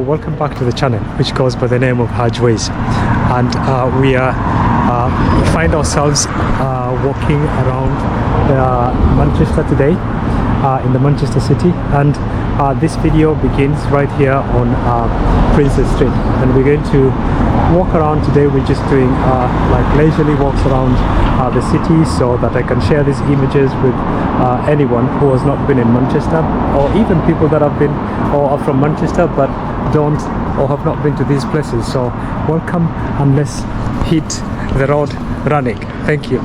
welcome back to the channel, which goes by the name of Hajways, and we find ourselves walking around Manchester today, in the Manchester city, and this video begins right here on Princess Street, and we're going to walk around today. We're just doing like leisurely walks around the city, so that I can share these images with anyone who has not been in Manchester, or even people that have been or are from Manchester but don't or have not been to these places. So welcome, and let's hit the road running. Thank you.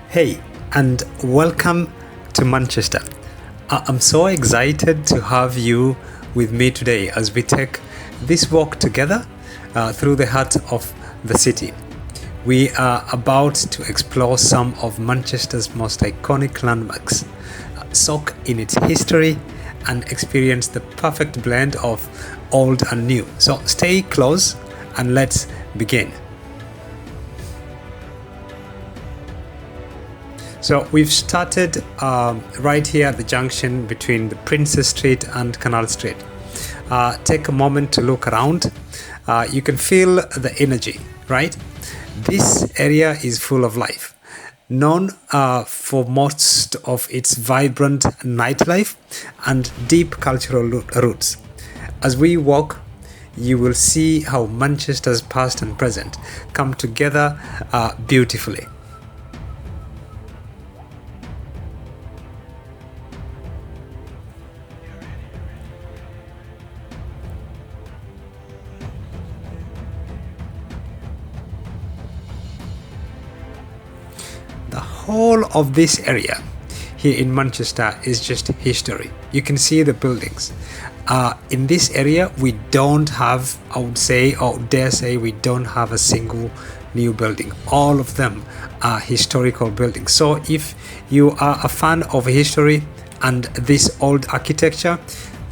Hey, and welcome to Manchester. I'm so excited to have you with me today as we take this walk together through the heart of the city. We are about to explore some of Manchester's most iconic landmarks, soak in its history, and experience the perfect blend of old and new. So stay close and let's begin. So we've started right here at the junction between the Princess Street and Canal Street. Take a moment to look around. You can feel the energy, right? This area is full of life, known for most of its vibrant nightlife and deep cultural roots. As we walk, you will see how Manchester's past and present come together beautifully. The whole of this area here in Manchester is just history. You can see the buildings. In this area, we don't have, I would say, or dare say, we don't have a single new building. All of them are historical buildings. So if you are a fan of history and this old architecture,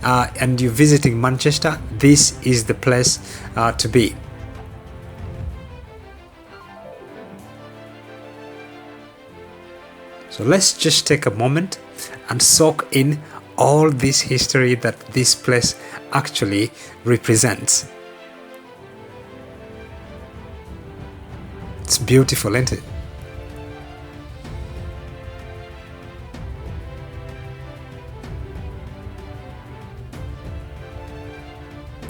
and you're visiting Manchester, this is the place to be. So let's just take a moment and soak in all this history that this place actually represents. It's beautiful, isn't it?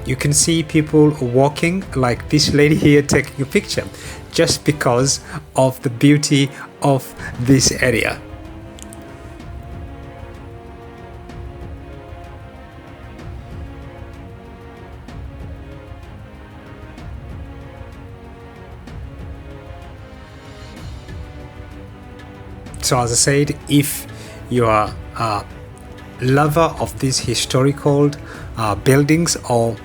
You can see people walking, like this lady here taking a picture, just because of the beauty of this area. So as I said, if you are a lover of these historical buildings or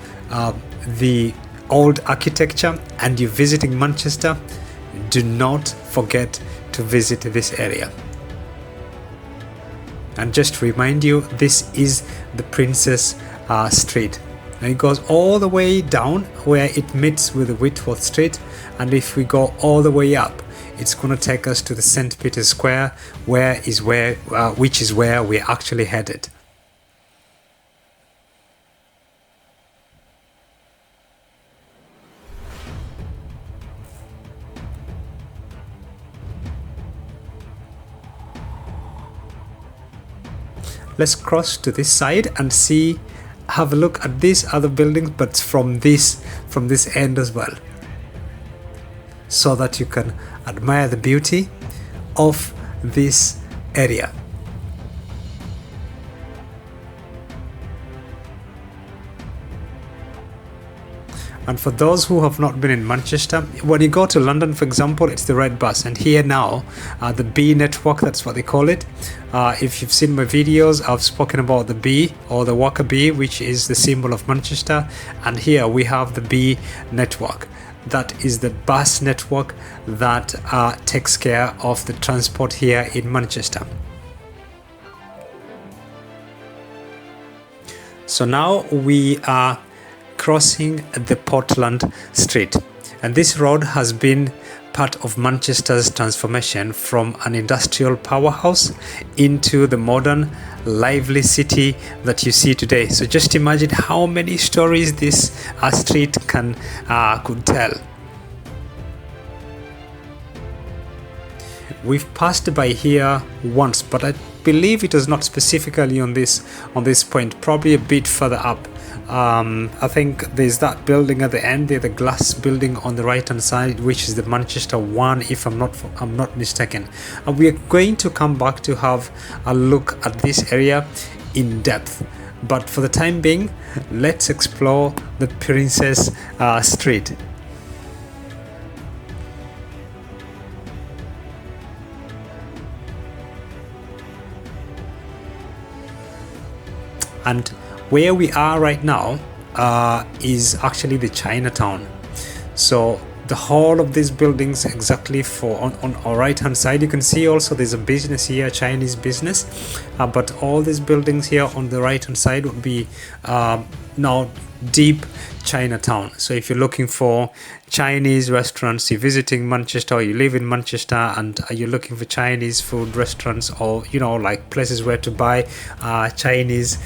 the old architecture and you're visiting Manchester, do not forget to visit this area. And just to remind you, this is the Princess Street, and it goes all the way down where it meets with the Whitworth Street, and if we go all the way up, it's going to take us to the St. Peter's Square, which is where we're actually headed. Let's cross to this side and have a look at these other buildings, but from this end as well, so that you can admire the beauty of this area. And for those who have not been in Manchester, when you go to London, for example, it's the red bus. And here now, the B network, that's what they call it. If you've seen my videos, I've spoken about the B, or the worker bee, which is the symbol of Manchester. And here we have the B network. That is the bus network that takes care of the transport here in Manchester. So now we are crossing the Portland Street, and this road has been part of Manchester's transformation from an industrial powerhouse into the modern, lively city that you see today. So just imagine how many stories this street could tell. We've passed by here once, but I believe it was not specifically on this point, probably a bit further up. I think there's that building at the end there, the glass building on the right hand side, which is the Manchester one, if I'm not mistaken. And we are going to come back to have a look at this area in depth, but for the time being, let's explore the Princess Street. And where we are right now is actually the Chinatown. So the whole of these buildings exactly on our right hand side, you can see also there's a business here, Chinese business, but all these buildings here on the right hand side would be now deep Chinatown. So if you're looking for Chinese restaurants, you're visiting Manchester, or you live in Manchester and you're looking for Chinese food restaurants, or like places where to buy Chinese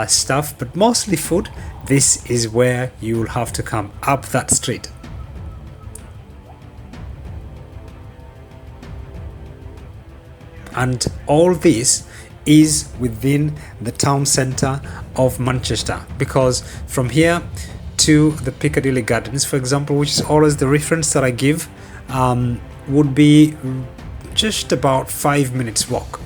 stuff, but mostly food, this is where you will have to come up that street. And all this is within the town centre of Manchester, because from here to the Piccadilly Gardens, for example, which is always the reference that I give, would be just about 5 minutes walk.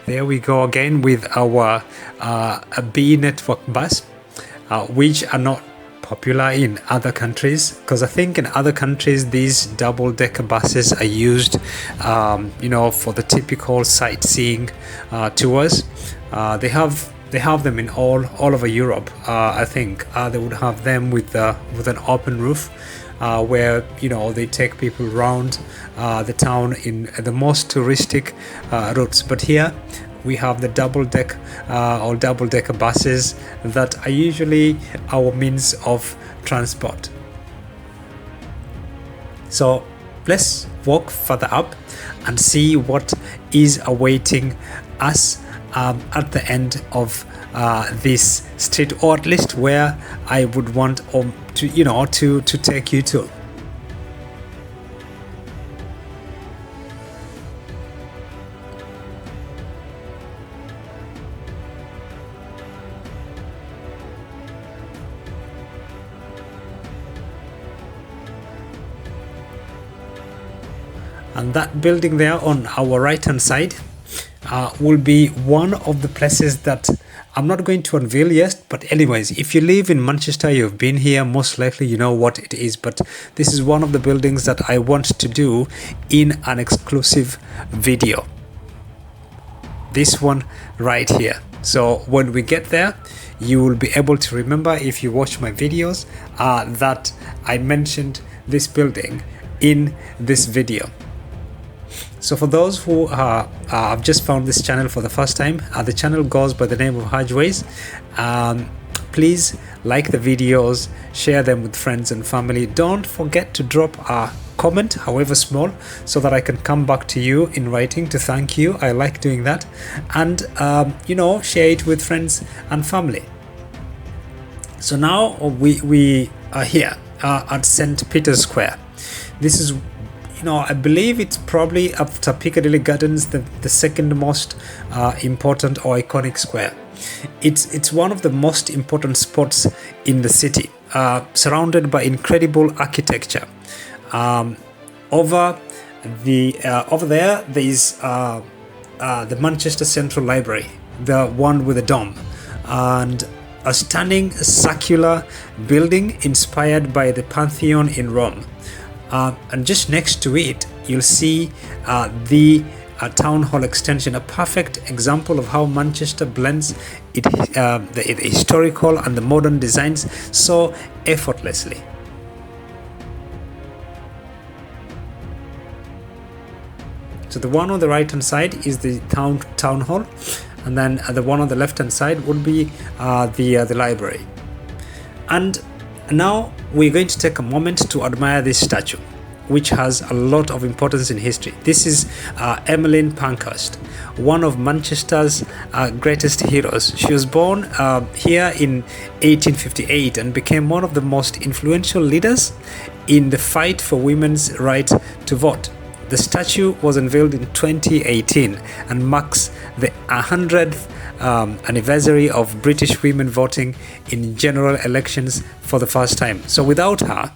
There we go again with our B network bus, which are not popular in other countries, because I think in other countries these double-decker buses are used for the typical sightseeing tours. They have them in all over Europe. I think they would have them with an open roof, where they take people around the town in the most touristic routes. But here we have the double-decker buses that are usually our means of transport. So let's walk further up and see what is awaiting us at the end of this street, or at least where I would want to take you to. And that building there on our right hand side will be one of the places that I'm not going to unveil yet, but anyways, if you live in Manchester, you've been here, most likely you know what it is. But this is one of the buildings that I want to do in an exclusive video, this one right here. So when we get there, you will be able to remember, if you watch my videos, that I mentioned this building in this video. So for those who have just found this channel for the first time, the channel goes by the name of Hajways. Please like the videos, share them with friends and family. Don't forget to drop a comment, however small, so that I can come back to you in writing to thank you. I like doing that. And share it with friends and family. So now we are here at St. Peter's Square. This is, I believe it's probably after Piccadilly Gardens the second most important or iconic square. It's one of the most important spots in the city, surrounded by incredible architecture. Over there is the Manchester Central Library, the one with the dome, and a stunning circular building inspired by the Pantheon in Rome. And just next to it, you'll see the town hall extension, a perfect example of how Manchester blends the historical and the modern designs so effortlessly. So the one on the right hand side is the town hall, and then the one on the left hand side would be the library. And now we're going to take a moment to admire this statue, which has a lot of importance in history. This is Emmeline Pankhurst, one of Manchester's greatest heroes. She was born here in 1858 and became one of the most influential leaders in the fight for women's right to vote. The statue was unveiled in 2018 and marks the 100th anniversary of British women voting in general elections for the first time. So without her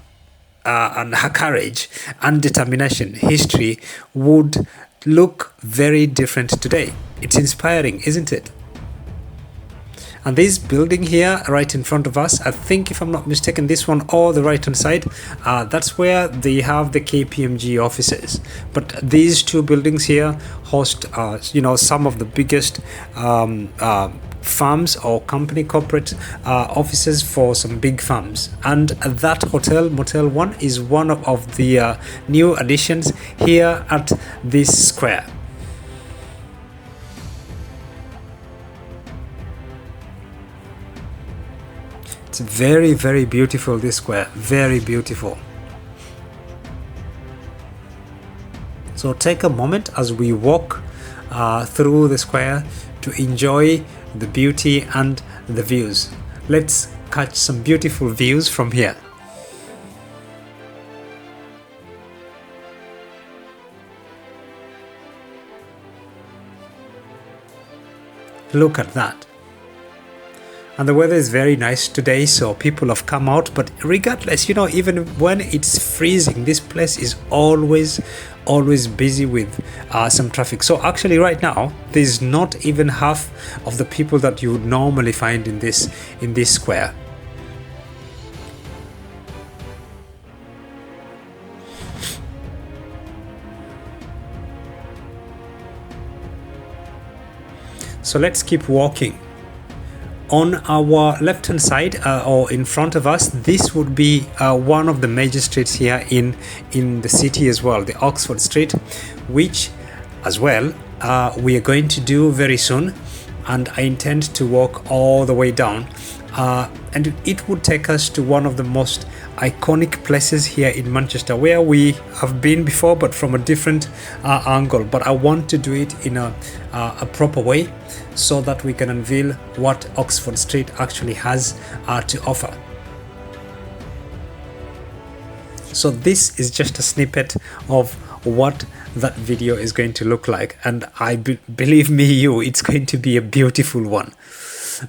and her courage and determination, history would look very different today. It's inspiring, isn't it? And this building here right in front of us, I think if I'm not mistaken, this one or the right hand side, that's where they have the KPMG offices. But these two buildings here host some of the biggest firms or company corporate offices for some big firms. And that hotel, Motel 1, is one of the new additions here at this square. It's very, very beautiful, this square, very beautiful. So take a moment as we walk through the square to enjoy the beauty and the views. Let's catch some beautiful views from here. Look at that. And the weather is very nice today, so people have come out. But regardless, even when it's freezing, this place is always busy with some traffic. So actually right now, there's not even half of the people that you would normally find in this square. So let's keep walking. On our left hand side or in front of us, this would be one of the major streets here in the city as well, the Oxford Street, which as well we are going to do very soon, and I intend to walk all the way down, and it would take us to one of the most iconic places here in Manchester, where we have been before but from a different angle. But I want to do it in a proper way, so that we can unveil what Oxford Street actually has to offer. So this is just a snippet of what that video is going to look like, and believe me, it's going to be a beautiful one.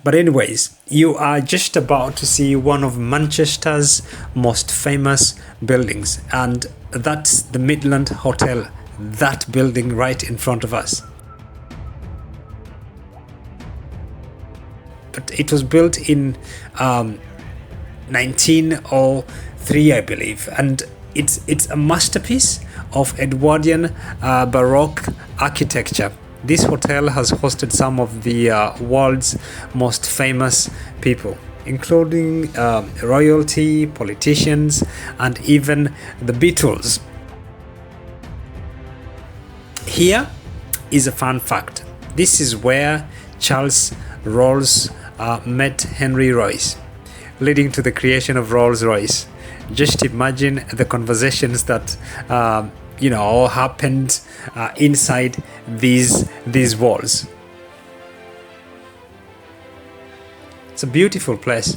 But anyways, you are just about to see one of Manchester's most famous buildings, and that's the Midland Hotel, that building right in front of us. But it was built in 1903, I believe, and it's a masterpiece of Edwardian Baroque architecture. This hotel has hosted some of the world's most famous people, including royalty, politicians, and even the Beatles. Here is a fun fact. This is where Charles Rolls met Henry Royce, leading to the creation of Rolls-Royce. Just imagine the conversations that all happened inside these walls. It's a beautiful place.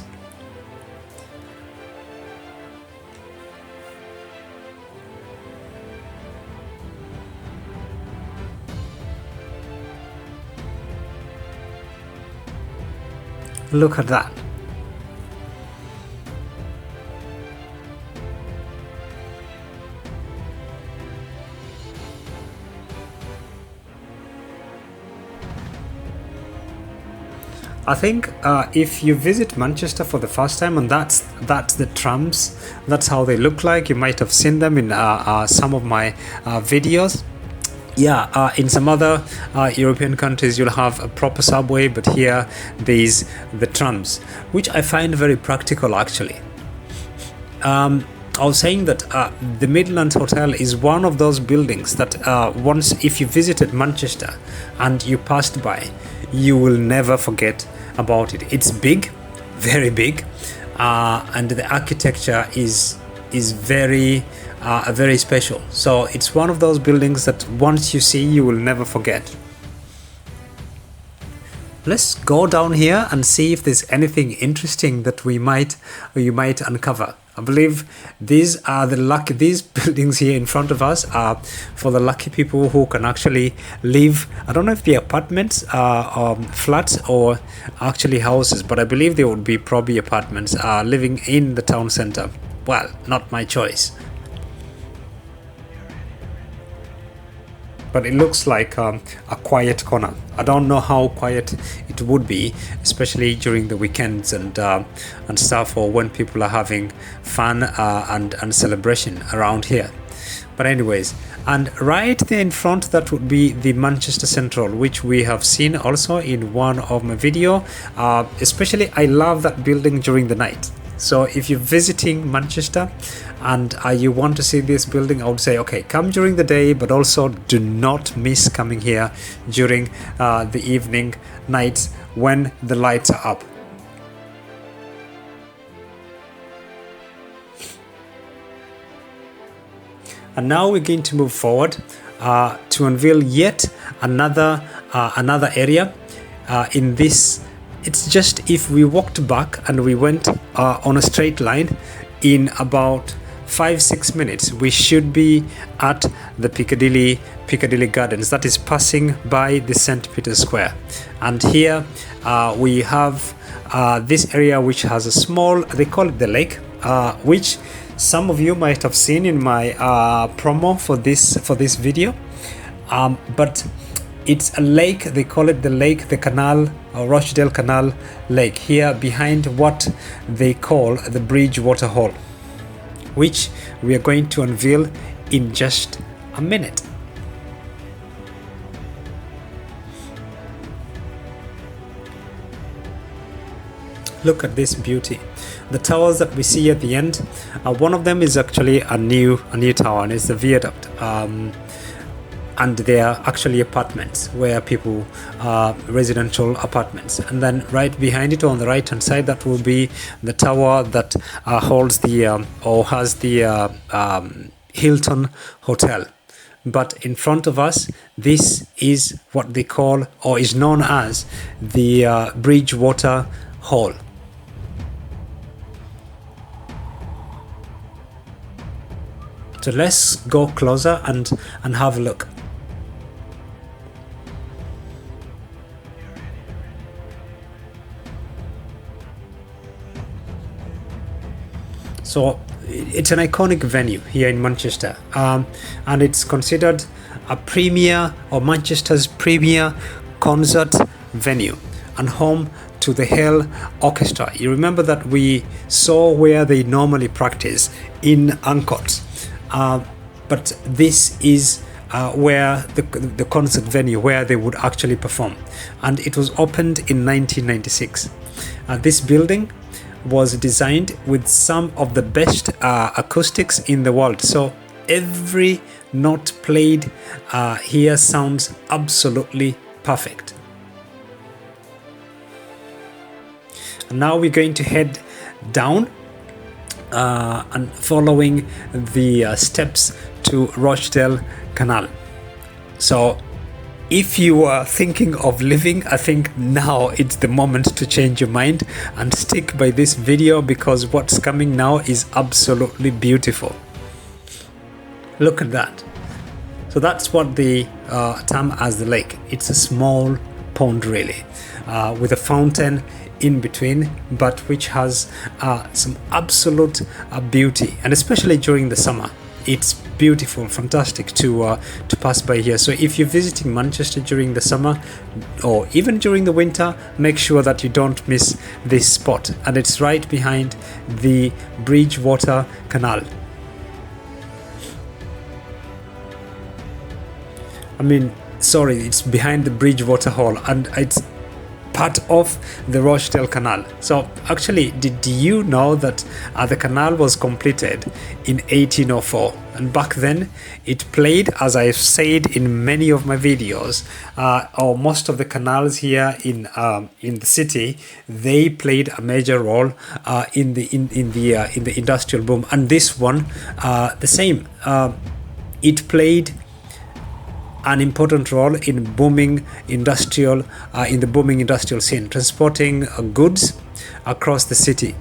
Look at that. I think if you visit Manchester for the first time, and that's the trams, that's how they look like. You might have seen them in some of my videos. yeah, in some other European countries you'll have a proper subway, but here there's the trams, which I find very practical actually. I was saying that the Midland Hotel is one of those buildings that once if you visited Manchester and you passed by, you will never forget about it. It's big, very big, and the architecture is very very special. So it's one of those buildings that once you see, you will never forget. Let's go down here and see if there's anything interesting that you might uncover. I believe these buildings here in front of us are for the lucky people who can actually live. I don't know if they're apartments, flats, or actually houses, but I believe they would be probably apartments living in the town center. Well, not my choice. But it looks like a quiet corner. I don't know how quiet it would be, especially during the weekends and stuff, or when people are having fun and celebration around here. But anyways, and right there in front, that would be the Manchester Central, which we have seen also in one of my video. Especially, I love that building during the night. So if you're visiting Manchester and you want to see this building, I would say, okay, come during the day, but also do not miss coming here during the evening, nights, when the lights are up. And now we're going to move forward to unveil yet another area in this. It's just if we walked back and we went on a straight line, in about 5-6 minutes we should be at the Piccadilly Gardens, that is passing by the St. Peter's Square. And here we have this area which has a small, they call it the lake, which some of you might have seen in my promo for this video, but it's a lake. They call it the Canal, or Rochdale Canal Lake, here behind what they call the Bridgewater Hall, which we are going to unveil in just a minute. Look at this beauty. The towers that we see at the end, one of them is actually a new tower, and it's the viaduct. And they are actually apartments where people residential apartments. And then right behind it on the right hand side, that will be the tower that holds the or has the Hilton Hotel. But in front of us, this is what they call, or is known as, the Bridgewater Hall. So let's go closer and have a look. So it's an iconic venue here in Manchester, and it's considered a premier, or Manchester's premier concert venue, and home to the Hell Orchestra. You remember that we saw where they normally practice in Ancoats, but this is where the concert venue where they would actually perform, and it was opened in 1996. This building was designed with some of the best acoustics in the world, so every note played here sounds absolutely perfect. And now we're going to head down and following the steps to Rochdale Canal. So if you are thinking of living, I think now it's the moment to change your mind and stick by this video, because what's coming now is absolutely beautiful. Look at that. So that's what they term as the lake. It's a small pond really, with a fountain in between, but which has some absolute beauty, and especially during the summer. It's beautiful, fantastic to pass by here. So if you're visiting Manchester during the summer or even during the winter, make sure that you don't miss this spot, and it's right behind the Bridgewater Canal. I mean, sorry, it's behind the Bridgewater Hall, and it's part of the Rochdale Canal. So actually, did you know that the canal was completed in 1804, and back then it played, as I've said in many of my videos, or most of the canals here in the city, they played a major role in the industrial boom, and this one the same. It played an important role in the booming industrial scene, transporting goods across the city.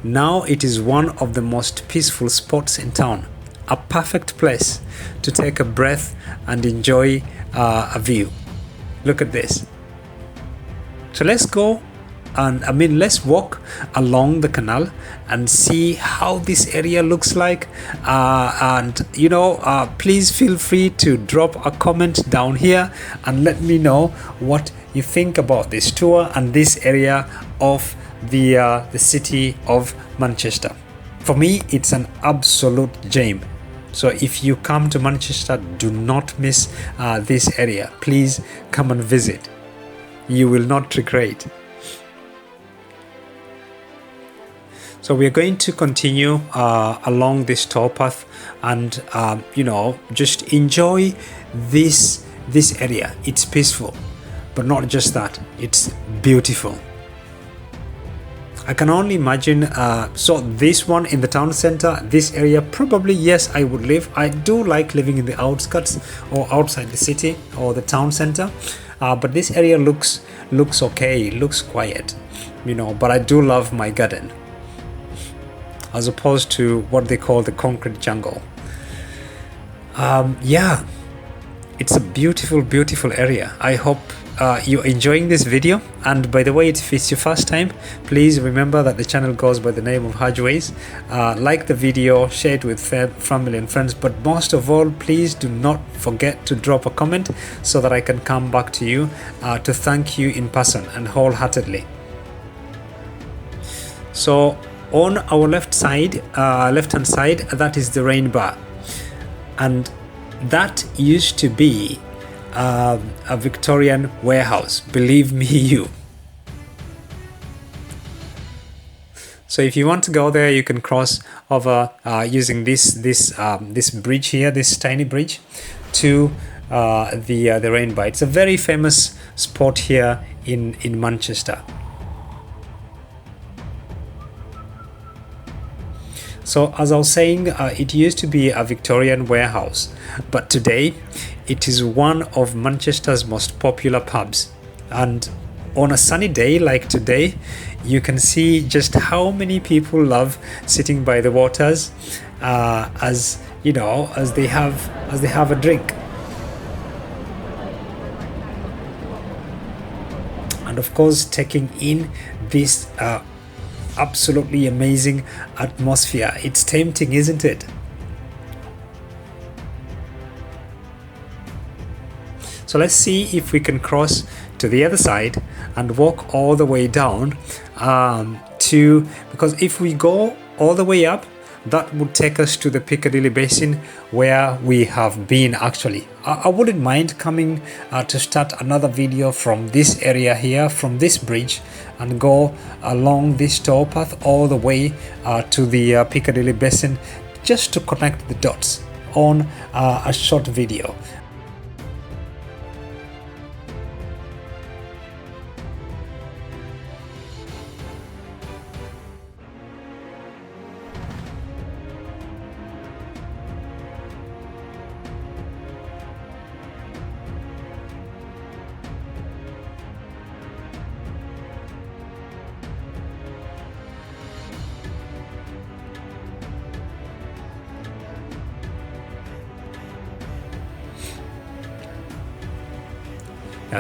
Now it is one of the most peaceful spots in town, a perfect place to take a breath and enjoy a view. Look at this. So let's go, and let's walk along the canal and see how this area looks like, and please feel free to drop a comment down here and let me know what you think about this tour and this area of the city of Manchester. For me, it's an absolute gem. So if you come to Manchester, do not miss this area. Please come and visit. You will not regret. So we're going to continue along this towpath and just enjoy this area. It's peaceful, but not just that, it's beautiful. I can only imagine, so this one in the town center, this area, probably yes, I would live. I do like living in the outskirts or outside the city or the town center, but this area looks okay, looks quiet, but I do love my garden, as opposed to what they call the concrete jungle. Yeah, it's a beautiful area. I hope you're enjoying this video. And by the way, if it's your first time, please remember that the channel goes by the name of Hajways. Like the video, share it with family and friends, but most of all, please do not forget to drop a comment so that I can come back to you to thank you in person and wholeheartedly. So on our left hand side, that is the rain bar, and that used to be a Victorian warehouse, believe me you. So if you want to go there, you can cross over using this bridge here, this tiny bridge, to the rain bar. It's a very famous spot here in Manchester. So as I was saying, it used to be a Victorian warehouse, but today it is one of Manchester's most popular pubs. And on a sunny day like today, you can see just how many people love sitting by the waters, as they have a drink. And of course, taking in this absolutely amazing atmosphere. It's tempting, isn't it? So let's see if we can cross to the other side and walk all the way down because if we go all the way up, that would take us to the Piccadilly Basin, where we have been actually. I wouldn't mind coming to start another video from this area here, from this bridge, and go along this towpath all the way to the Piccadilly Basin, just to connect the dots on a short video.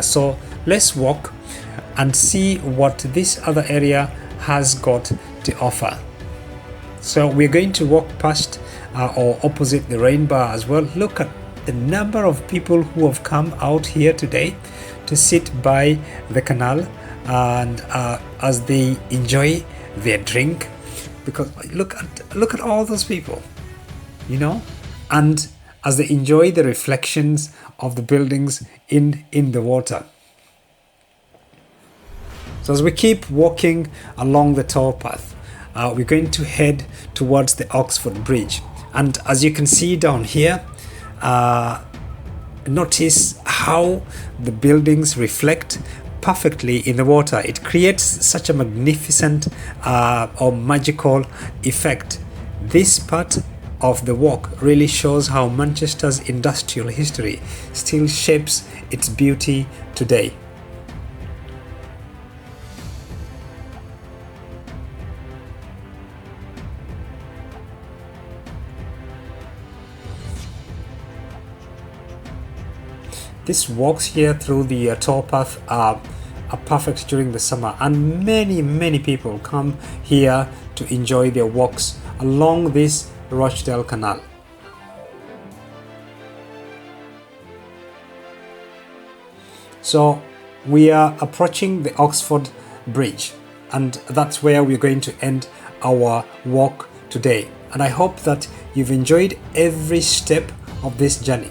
So let's walk and see what this other area has got to offer. So we're going to walk past or opposite the rain bar as well. Look at the number of people who have come out here today to sit by the canal, and as they enjoy their drink, because look at all those people, and as they enjoy the reflections of the buildings in the water. So as we keep walking along the towpath, we're going to head towards the Oxford Bridge. And as you can see down here, notice how the buildings reflect perfectly in the water. It creates such a magnificent or magical effect. This part of the walk really shows how Manchester's industrial history still shapes its beauty today. These walks here through the towpath are perfect during the summer, and many people come here to enjoy their walks along this Rochdale Canal. So we are approaching the Oxford Bridge, and that's where we're going to end our walk today. And I hope that you've enjoyed every step of this journey.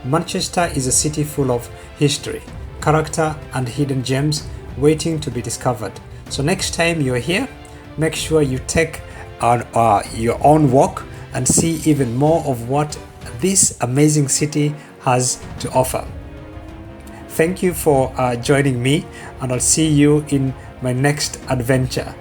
Manchester is a city full of history, character and hidden gems waiting to be discovered. So next time you're here, make sure you take your own walk and see even more of what this amazing city has to offer. Thank you for joining me, and I'll see you in my next adventure.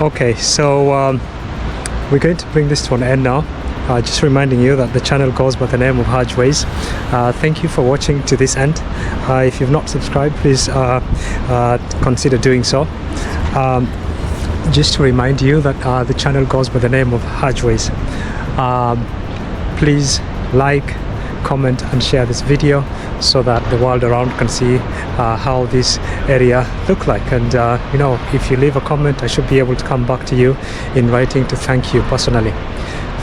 Okay, so we're going to bring this to an end now. Just reminding you that the channel goes by the name of Hajways. Thank you for watching to this end. If you've not subscribed, please consider doing so. Just to remind you that the channel goes by the name of Hajways. Please like, comment and share this video so that the world around can see how this area look like. And you know, if you leave a comment, I should be able to come back to you in writing to thank you personally.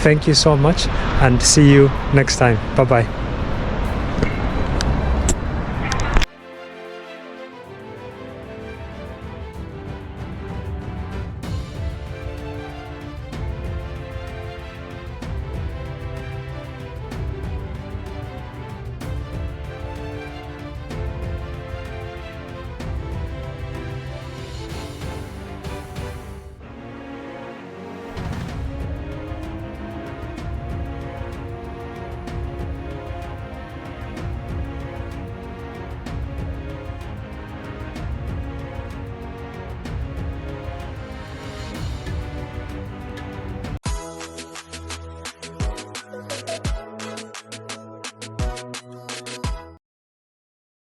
Thank you so much, and see you next time. Bye bye.